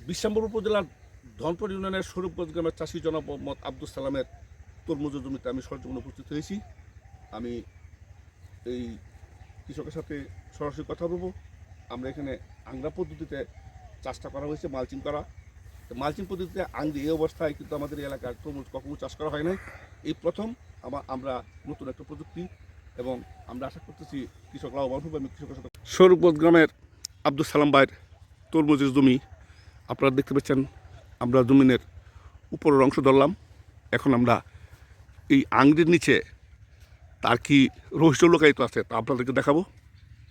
বিশ্বাম্বর উপজেলার ধনপুর ইউনিয়নের স্বরূপগঞ্জ গ্রামের চাষি জনাব মোহাম্মদ আব্দুল সালামের তরমুজের জমিতে আমি সরজমিনে উপস্থিত হয়েছি। আমি এই কৃষকের সাথে সরাসরি কথা বলবো। আমরা এখানে আংরা পদ্ধতিতে চাষটা করা হয়েছে, মালচিং করা। মালচিং পদ্ধতিতে আংরি এই অবস্থায় কিন্তু আমাদের এই এলাকার তরমুজ কখনো চাষ করা হয় নাই, এই প্রথম। আমরা নতুন একটা প্রযুক্তি এবং আমরা আশা করতেছি কৃষক লাভবান হবে। আমি কৃষকের সাথে স্বরূপগঞ্জ গ্রামের আব্দুল সালাম ভাইয়ের তরমুজের জমি আপনারা দেখতে পাচ্ছেন। আমরা জমিনের উপরের অংশ ধরলাম। এখন আমরা এই আংরির নিচে তার কি রহস্য লুকায়িত আছে তা আপনাদেরকে দেখাবো।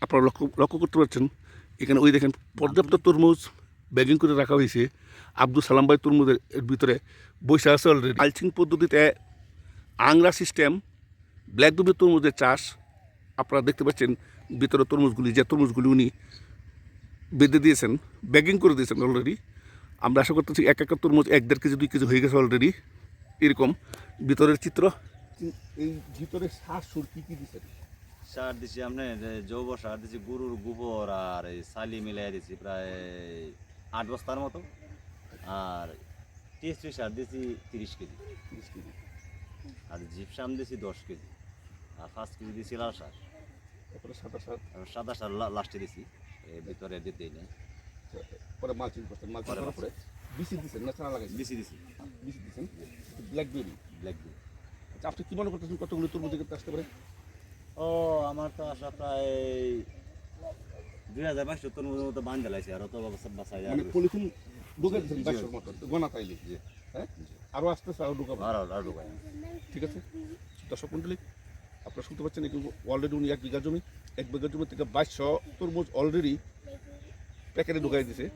আপনারা লক্ষ্য করতে পারছেন এখানে ওই দেখেন পর্যাপ্ত তরমুজ ব্যাগিং করে রাখা হয়েছে। আব্দুল সালাম ভাই তরমুজের ভিতরে বসে আছে অলরেডি। মালচিং পদ্ধতিতে আংরা সিস্টেম ব্ল্যাকবেরি তরমুজের চাষ আপনারা দেখতে পাচ্ছেন। ভিতরে তরমুজগুলি যে তরমুজগুলি উনি বেঁধে দিয়েছেন, ব্যাগিং করে দিয়েছেন অলরেডি। আমরা আশা করতেছি এক একটা তরমুজ 1-1.5 কেজি 2 কেজি হয়ে গেছে অলরেডি। এরকম ভিতরের চিত্র। এই ভিতরে সার সুর কী কী দিচ্ছেন? সার দিছি আপনার জৈব সার দিছি, গরুর গোবর আর এই সালি মিলাই দিছি প্রায় 8 বস্তার মতো। আর টিএসপি সার দিছি 30 কেজি, আর জিপসাম দিছি 10 কেজি, আর 5 কেজি দিছি লাল সার। তারপরে সাদা সার, সাদা সার লাস্টে দিছি, এর ভিতরে দিতেই নেই। পরে মালচিং করছেন। মালচিং করার পরে বিসি দিচ্ছেন না ছাড়া লাগাইছেন? বিসি দিছি, বিসি দিচ্ছেন ব্ল্যাকবেরি। ব্ল্যাকবেরি। আচ্ছা, আপনি কী মনে করতেছেন কতগুলো তরমুজ দেখতে আসতে পারে? ও আমার তো আশা প্রায় 2022 তরমুজের মতো বান জ্বালাইছে, আর অত বাসায় মানে পলিথিন ঢুকে দিচ্ছেন 2200 মতো গোনা তাইলে? হ্যাঁ, আরও আসতেছে, আরও ঢুকাবো। আর ঢুকায়। ঠিক আছে দর্শক মন্ডলী, আপনারা শুনতে পাচ্ছেন কিন্তু অলরেডি উনি 1 বিঘা জমি, 1 বিঘা জমি থেকে 2200 তরমুজ অলরেডি প্যাকেটে ঢুকাই দিছে।